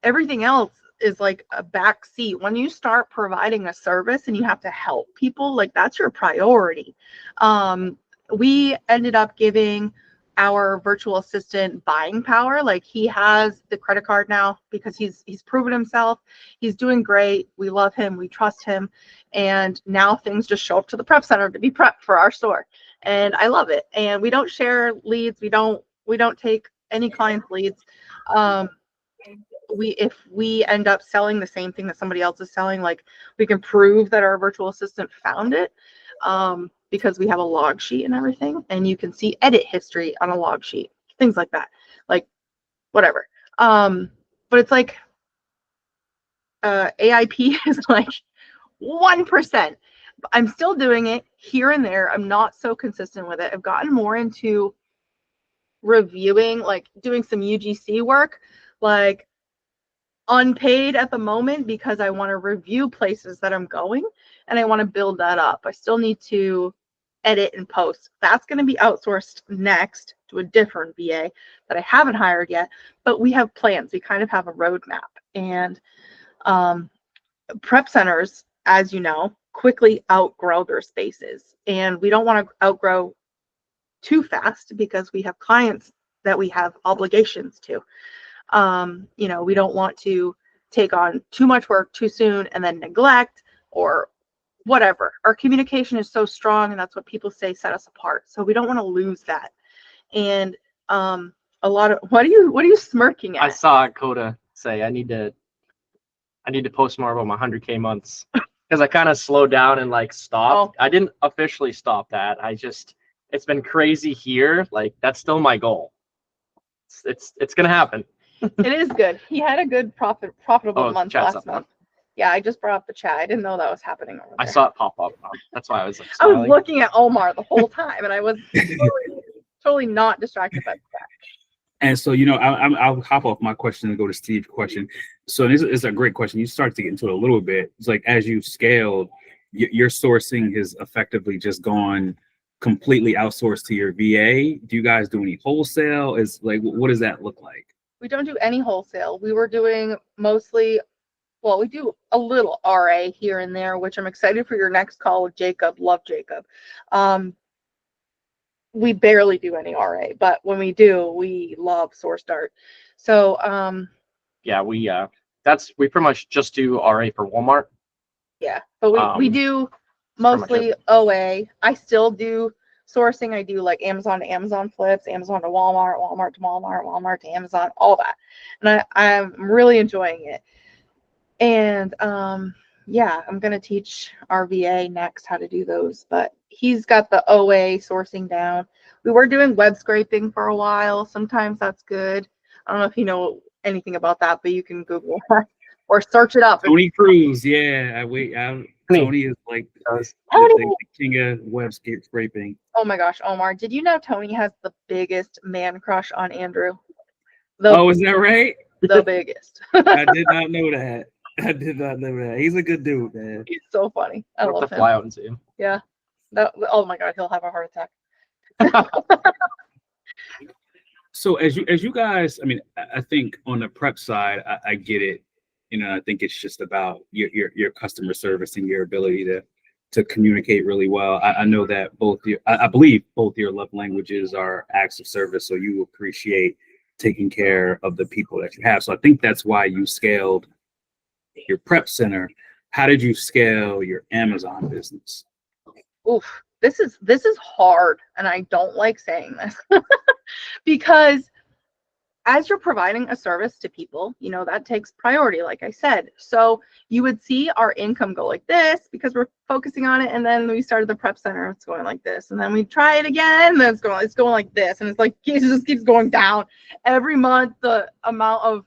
everything else is like a back seat. When you start providing a service and you have to help people, like that's your priority. We ended up giving our virtual assistant buying power. Like he has the credit card now because he's proven himself. He's doing great. We love him. We trust him. And now things just show up to the prep center to be prepped for our store. And I love it. And we don't share leads. We don't take any clients' leads. If we end up selling the same thing that somebody else is selling, like we can prove that our virtual assistant found it, because we have a log sheet and everything, and you can see edit history on a log sheet, things like that, like whatever. But it's like AIP is like 1%. I'm still doing it here and there. I'm not so consistent with it. I've gotten more into reviewing, like doing some UGC work, like unpaid at the moment, because I want to review places that I'm going and I want to build that up. I still need to edit and post. That's going to be outsourced next to a different VA that I haven't hired yet, but we have plans. We kind of have a roadmap. And prep centers, as you know, quickly outgrow their spaces, and we don't want to outgrow too fast because we have clients that we have obligations to. We don't want to take on too much work too soon and then neglect or whatever. Our communication is so strong, and that's what people say set us apart. So we don't want to lose that. And a lot of what are you smirking at? I saw Coda say I need to post more about my 100K months, because I kind of slowed down and like stopped. I didn't officially stop that. It's been crazy here. Like that's still my goal. It's gonna happen. It is good. He had a good profitable month last month. Yeah, I just brought up the chat. I didn't know that was happening over there. I saw it pop up. That's why I was like I was looking at Omar the whole time, and I was totally not distracted by the fact. And so, I'll hop off my question and go to Steve's question. So this is a great question. You start to get into it a little bit. It's like, as you've scaled, your sourcing has effectively just gone completely outsourced to your VA. Do you guys do any wholesale? What does that look like? We don't do any wholesale. We were doing mostly, we do a little RA here and there, which I'm excited for your next call with Jacob. Love Jacob. We barely do any RA, but when we do, we love SourceDart. So yeah, we pretty much just do RA for Walmart. Yeah, but we do mostly OA. I still do sourcing. I do like Amazon to Amazon flips, Amazon to Walmart, Walmart to Walmart, Walmart to Amazon, all that. And I'm really enjoying it. And yeah, I'm going to teach our VA next how to do those, but he's got the OA sourcing down. We were doing web scraping for a while. Sometimes that's good. I don't know if you know anything about that, but you can Google or search it up. Tony Cruz, yeah. Tony is like the king of web scraping. Oh my gosh, Omar, did you know Tony has the biggest man crush on Andrew? Is that right? The biggest. I did not know that. He's a good dude, man. He's so funny. I love him. Fly out and see him. Yeah. Oh my God, he'll have a heart attack. So as you guys, I mean, I think on the prep side, I get it. You know, I think it's just about your customer service and your ability to communicate really well. I know that I believe both your love languages are acts of service, so you appreciate taking care of the people that you have. So I think that's why you scaled your prep center. How did you scale your Amazon business? Oof, this is hard, and I don't like saying this because as you're providing a service to people, you know, that takes priority, like I said. So you would see our income go like this because we're focusing on it. And then we started the prep center, it's going like this. And then we try it again, and then it's going like this. And it's like, it just keeps going down. Every month, the amount of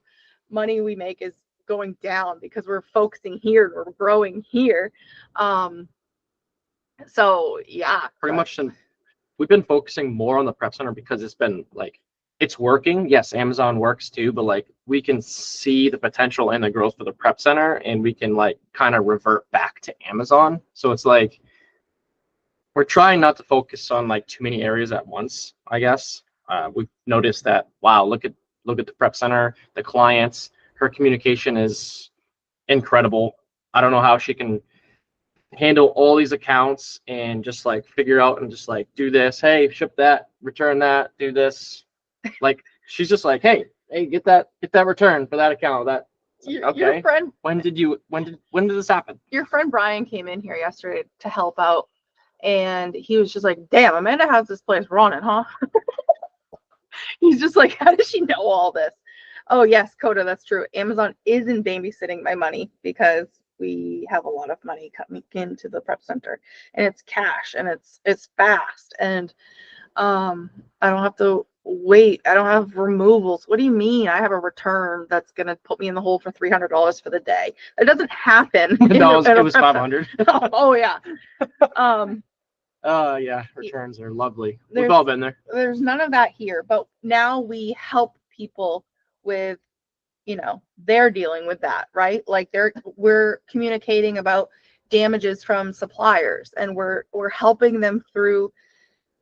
money we make is going down because we're focusing here, we're growing here. So yeah. Pretty much we've been focusing more on the prep center because it's been like, it's working. Yes, Amazon works too, but like we can see the potential and the growth for the prep center, and we can like kind of revert back to Amazon. So it's like we're trying not to focus on like too many areas at once, I guess. We've noticed that, wow, look at the prep center, the clients, her communication is incredible. I don't know how she can handle all these accounts and just like figure out and just like do this, hey, ship that, return that, do this. Like she's just like, hey, get that return for that account. That okay. Your friend, when did this happen? your friend Brian came in here yesterday to help out, and he was just like, damn, Amanda has this place running, huh? He's just like, how does she know all this? Oh yes, Coda, that's true. Amazon isn't babysitting my money because we have a lot of money coming into the prep center, and it's cash, and it's fast, and I don't have to wait. I don't have removals. What do you mean? I have a return that's gonna put me in the hole for $300 for the day. That doesn't happen. No, it was 500. Oh yeah. Yeah, returns are lovely. We've all been there. There's none of that here, but now we help people with, you know, they're dealing with that, right? Like we're communicating about damages from suppliers, and we're helping them through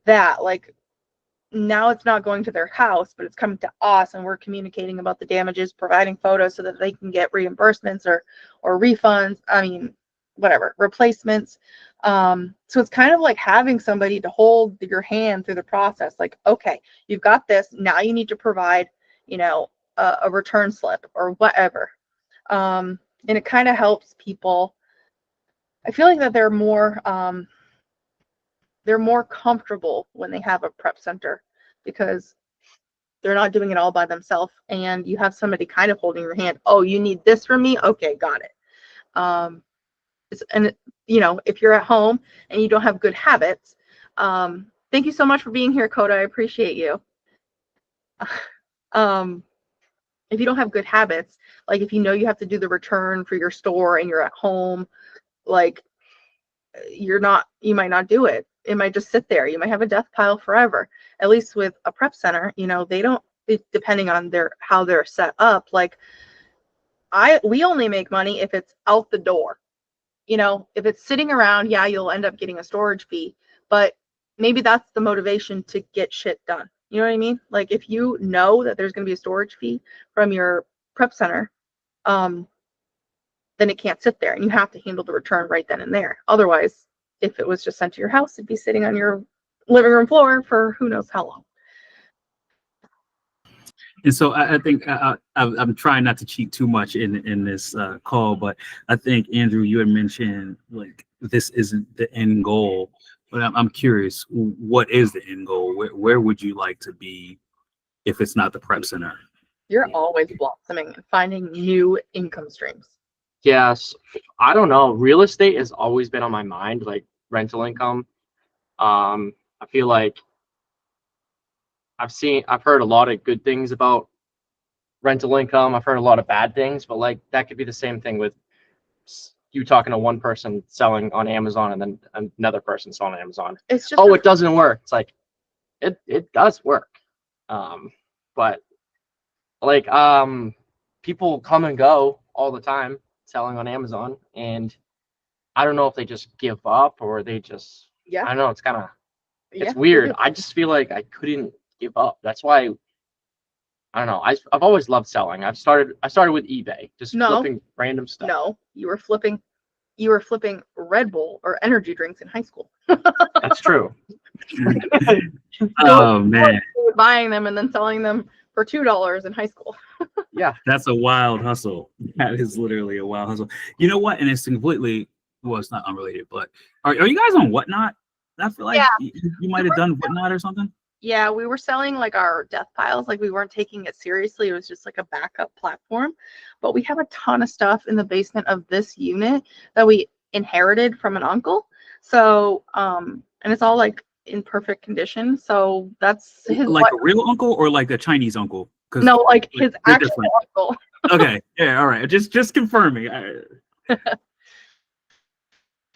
that. Like now it's not going to their house, but it's coming to us, and we're communicating about the damages, providing photos so that they can get reimbursements or refunds. I mean, whatever, replacements. So it's kind of like having somebody to hold your hand through the process. Like, okay, you've got this. Now you need to provide, you know, a return slip or whatever. And it kind of helps people. I feel like that they're more comfortable when they have a prep center because they're not doing it all by themselves, and you have somebody kind of holding your hand. Oh, you need this from me? Okay, got it. And you know, if you're at home and you don't have good habits, thank you so much for being here, Coda. I appreciate you. If you don't have good habits, like if you know you have to do the return for your store and you're at home, like you might not do it. It might just sit there. You might have a death pile forever. At least with a prep center, you know, depending on how they're set up, like we only make money if it's out the door. You know, if it's sitting around, yeah, you'll end up getting a storage fee, but maybe that's the motivation to get shit done. You know what I mean? Like if you know that there's going to be a storage fee from your prep center, then it can't sit there, and you have to handle the return right then and there. Otherwise, if it was just sent to your house, it'd be sitting on your living room floor for who knows how long. And so I think I'm trying not to cheat too much in this call, but I think, Andrew, you had mentioned like this isn't the end goal, but I'm curious, what is the end goal? Where would you like to be if it's not the prep center? You're always blossoming and finding new income streams. Yes, I don't know. Real estate has always been on my mind, like rental income. I feel like I've heard a lot of good things about rental income. I've heard a lot of bad things, but like that could be the same thing with you talking to one person selling on Amazon and then another person selling on Amazon. It's just it doesn't work. It's like it does work. But like people come and go all the time selling on Amazon, and I don't know if they just give up or they just I don't know, it's weird. I just feel like I couldn't give up. That's why I don't know. I've always loved selling. I started with eBay, just flipping random stuff. No, you were flipping Red Bull or energy drinks in high school. That's true. Oh man, buying them and then selling them for $2 in high school. Yeah, that's a wild hustle. That is literally a wild hustle. You know what? And it's completely, well, it's not unrelated, but are you guys on Whatnot? I feel like you might have done Whatnot or something. Yeah, we were selling like our death piles. Like we weren't taking it seriously. It was just like a backup platform. But we have a ton of stuff in the basement of this unit that we inherited from an uncle. So, and it's all like in perfect condition. So that's his like a real uncle or like a Chinese uncle? No, like his actual uncle. Okay, yeah, all right. Just confirming.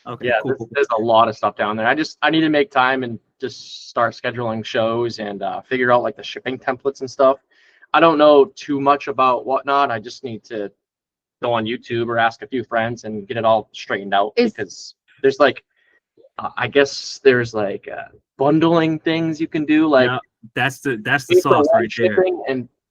Okay, yeah, cool. There's a lot of stuff down there. I need to make time and just start scheduling shows and figure out like the shipping templates and stuff. I don't know too much about Whatnot. I just need to go on YouTube or ask a few friends and get it all straightened out, because there's like I guess there's like bundling things you can do, like that's the sauce right there.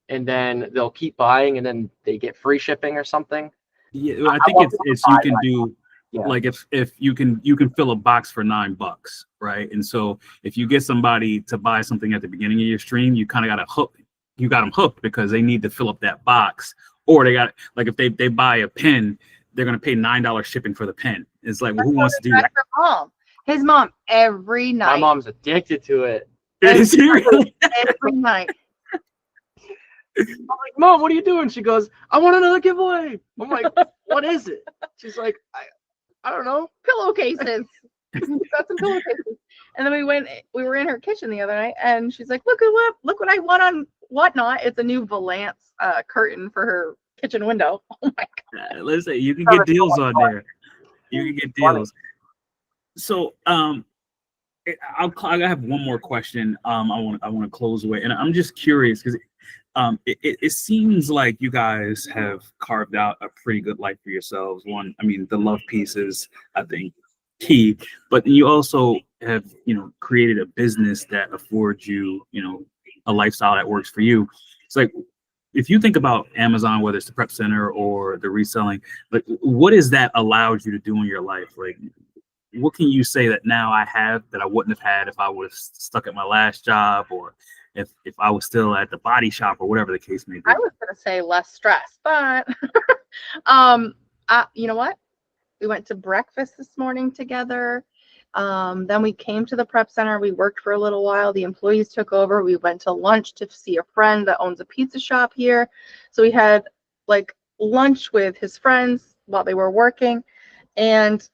And then they'll keep buying and then they get free shipping or something. Yeah, I think it's you can do. Yeah. Like if you can fill a box for $9, right? And so if you get somebody to buy something at the beginning of your stream, you kind of got them hooked because they need to fill up that box, or they got, like, if they buy a pen, they're gonna pay $9 shipping for the pen. It's like, well, who wants to do that? His mom every night. My mom's addicted to it. Every night. I'm like, Mom, what are you doing? She goes, I want another giveaway. I'm like, what is it? She's like, I don't know. Pillowcases. Got some pillowcases. And then we were in her kitchen the other night, and she's like, look what I want on Whatnot. It's a new Valance curtain for her kitchen window. Oh my God. Listen, you can get deals on there. You can get deals. So I have one more question. I want to close away, and I'm just curious because it seems like you guys have carved out a pretty good life for yourselves. One, I mean, the love piece is, I think, key, but you also have, created a business that affords you, a lifestyle that works for you. It's like, if you think about Amazon, whether it's the prep center or the reselling, like, what has that allowed you to do in your life? Like, what can you say that now I have that I wouldn't have had if I was stuck at my last job, or if I was still at the body shop, or whatever the case may be? I was gonna say less stress, but you know what? We went to breakfast this morning together. Then we came to the prep center. We worked for a little while. The employees took over. We went to lunch to see a friend that owns a pizza shop here. So we had like lunch with his friends while they were working, and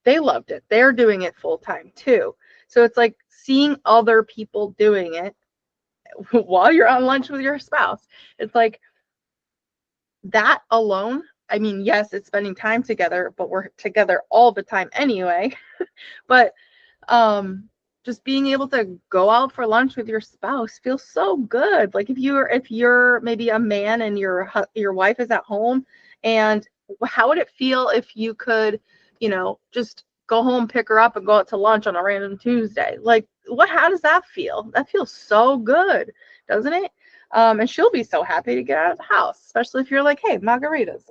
they loved it. They're doing it full time too. So it's like seeing other people doing it while you're on lunch with your spouse. It's like that alone. I mean, yes, it's spending time together, but we're together all the time anyway. But just being able to go out for lunch with your spouse feels so good. Like if you're maybe a man and your wife is at home, and how would it feel if you could, just go home, pick her up, and go out to lunch on a random Tuesday? Like, how does that feel? That feels so good, doesn't it? And she'll be so happy to get out of the house, especially if you're like, hey, margaritas.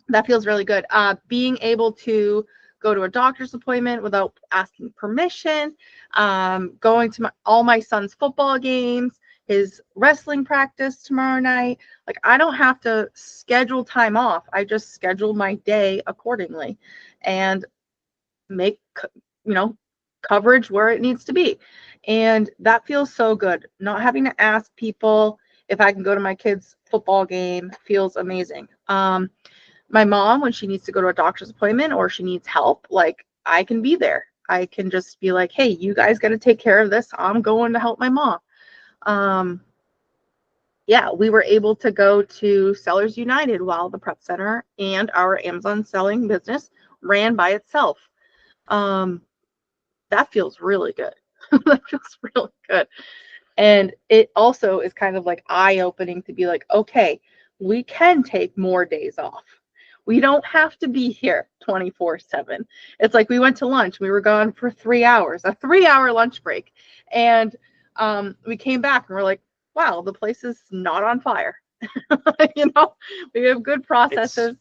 That feels really good. Being able to go to a doctor's appointment without asking permission, going to all my son's football games, his wrestling practice tomorrow night. Like, I don't have to schedule time off. I just schedule my day accordingly and make, coverage where it needs to be. And that feels so good. Not having to ask people if I can go to my kid's football game feels amazing. My mom, when she needs to go to a doctor's appointment or she needs help, like, I can be there. I can just be like, hey, you guys got to take care of this. I'm going to help my mom. We were able to go to Sellers United while the prep center and our Amazon selling business ran by itself. That feels really good. That feels really good. And it also is kind of like eye-opening to be like, okay, we can take more days off. We don't have to be here 24/7. It's like we went to lunch. We were gone for 3 hours, a 3-hour lunch break. And we came back and we're like, wow, the place is not on fire. You know, we have good processes.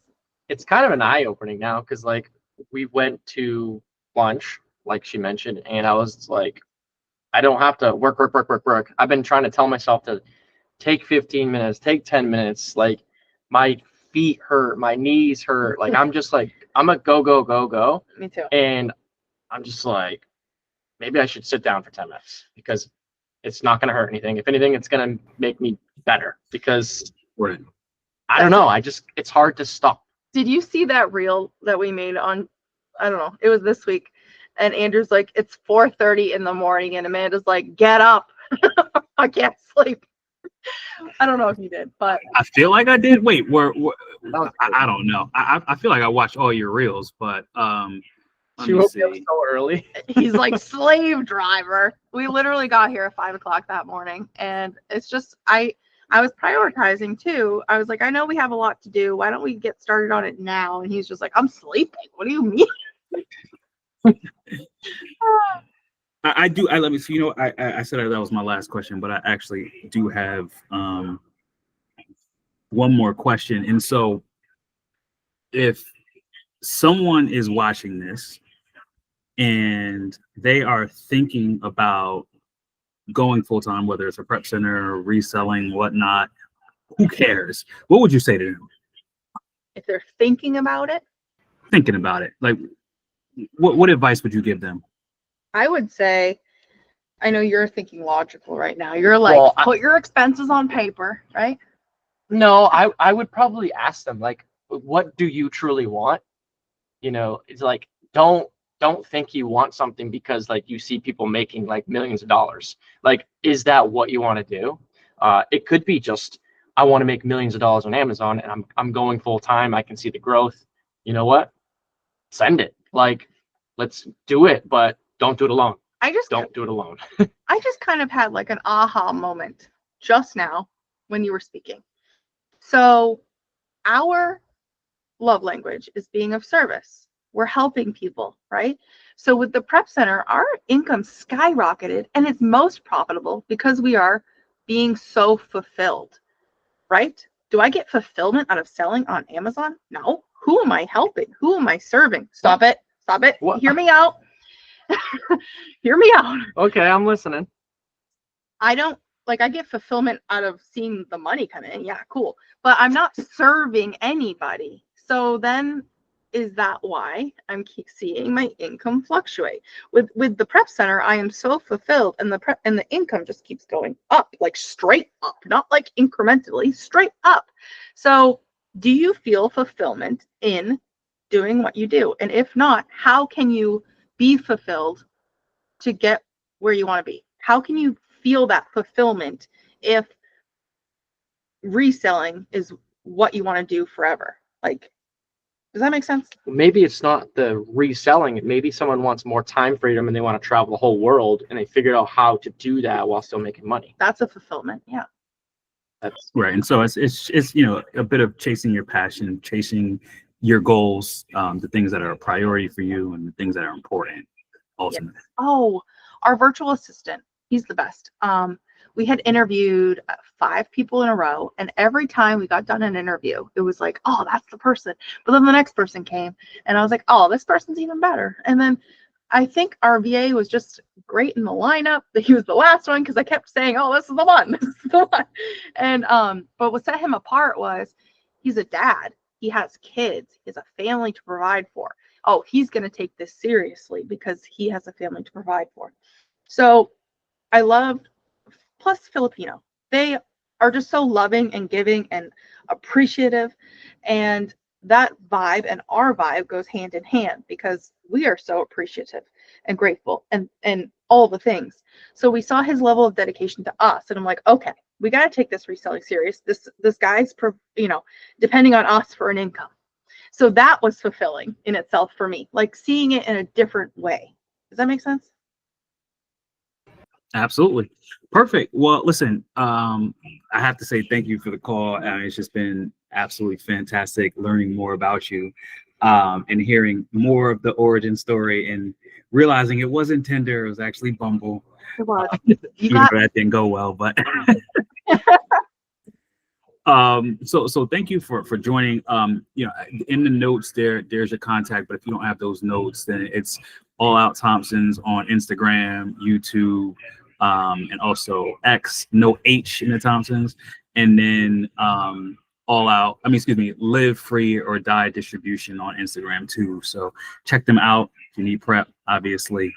It's kind of an eye-opening now, because like we went to lunch, like she mentioned, and I was like, I don't have to work. I've been trying to tell myself to take 15 minutes, take 10 minutes. Like my feet hurt, my knees hurt. Like I'm just like, I'm a go. Me too. And I'm just like, maybe I should sit down for 10 minutes, because it's not going to hurt anything. If anything, it's going to make me better, because I don't know. It's hard to stop. Did you see that reel that we made on, I don't know, it was this week, and Andrew's like, it's 4:30 in the morning, and Amanda's like, get up. I can't sleep. I don't know if you did, but I feel like I did. Wait, I don't know. I feel like I watched all your reels, but she woke up so early. He's like, slave driver. We literally got here at 5 o'clock that morning, and it's just I was prioritizing too. I was like, I know we have a lot to do. Why don't we get started on it now? And he's just like, I'm sleeping. What do you mean? I do. Let me see. You know, I said that was my last question, but I actually do have one more question. And so, if someone is watching this and they are thinking about going full time, whether it's a prep center, reselling, whatnot, who cares? What would you say to them? If they're thinking about it, like, what advice would you give them? I would say, I know you're thinking logical right now. You're like, Well, put your expenses on paper, right? No, I would probably ask them, like, what do you truly want? You know, it's like, don't think you want something because like you see people making like millions of dollars. Like, is that what you want to do? It could be just, I want to make millions of dollars on Amazon, and I'm going full time. I can see the growth. You know what? Send it. Like, let's do it, but don't do it alone. Don't do it alone. I just kind of had like an aha moment just now when you were speaking. So our love language is being of service. We're helping people, right? So with the prep center, our income skyrocketed, and it's most profitable because we are being so fulfilled, right? Do I get fulfillment out of selling on Amazon? No. Who am I helping? Who am I serving? Stop it. What? Hear me out. Hear me out. Okay, I'm listening. I get fulfillment out of seeing the money come in. Yeah, cool. But I'm not serving anybody. So then, is that why I'm keep seeing my income fluctuate? With the prep center, I am so fulfilled, and the income just keeps going up, like straight up, not like incrementally, straight up. So do you feel fulfillment in doing what you do? And if not, how can you be fulfilled to get where you want to be? How can you feel that fulfillment if reselling is what you want to do forever? Like, does that make sense? Maybe it's not the reselling. Maybe someone wants more time freedom and they want to travel the whole world, and they figured out how to do that while still making money. That's a fulfillment. Yeah. That's Right. And so it's you know, a bit of chasing your passion, chasing your goals, the things that are a priority for you and the things that are important ultimately. Yes. Oh, our virtual assistant, he's the best. We had interviewed 5 people in a row, and every time we got done an interview, it was like, oh, that's the person. But then the next person came, and I was like, oh, this person's even better. And then I think our VA was just great in the lineup. He was the last one because I kept saying, oh, this is the one. This is the one. And but what set him apart was he's a dad. He has kids. He has a family to provide for. Oh, he's going to take this seriously because he has a family to provide for. So I loved, plus Filipino. They are just so loving and giving and appreciative. And that vibe and our vibe goes hand in hand because we are so appreciative and grateful and all the things. So we saw his level of dedication to us, and I'm like, okay, we got to take this reselling serious. This guy's, depending on us for an income. So that was fulfilling in itself for me, like seeing it in a different way. Does that make sense? Absolutely. Perfect. Well, listen, I have to say thank you for the call. It's just been absolutely fantastic learning more about you, and hearing more of the origin story and realizing it wasn't Tinder, it was actually Bumble. It was. Even though that didn't go well, but so thank you for joining. You know, in the notes there's your contact, but if you don't have those notes, then it's All Out Thompsons on Instagram, YouTube, and also X, no H in the Thompsons, and then Live Free or Die Distribution on Instagram too. So check them out if you need prep. Obviously,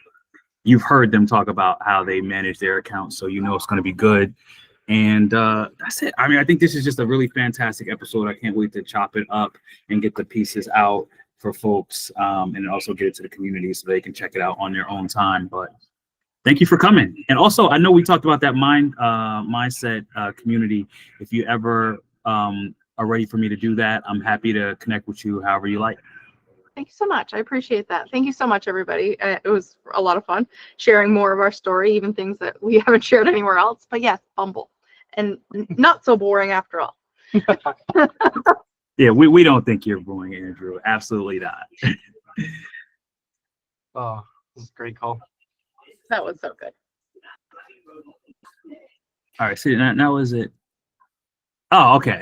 you've heard them talk about how they manage their accounts, so you know it's going to be good. And that's it. I mean, I think this is just a really fantastic episode. I can't wait to chop it up and get the pieces out for folks, and also get it to the community so they can check it out on their own time. But thank you for coming. And also, I know we talked about that mindset community. If you ever are ready for me to do that, I'm happy to connect with you however you like. Thank you so much. I appreciate that. Thank you so much, everybody. It was a lot of fun sharing more of our story, even things that we haven't shared anywhere else. But yes, Bumble. And not so boring after all. Yeah, we don't think you're boring, Andrew. Absolutely not. Oh, this is a great call. That was so good. All right, see, now is it? Oh, okay.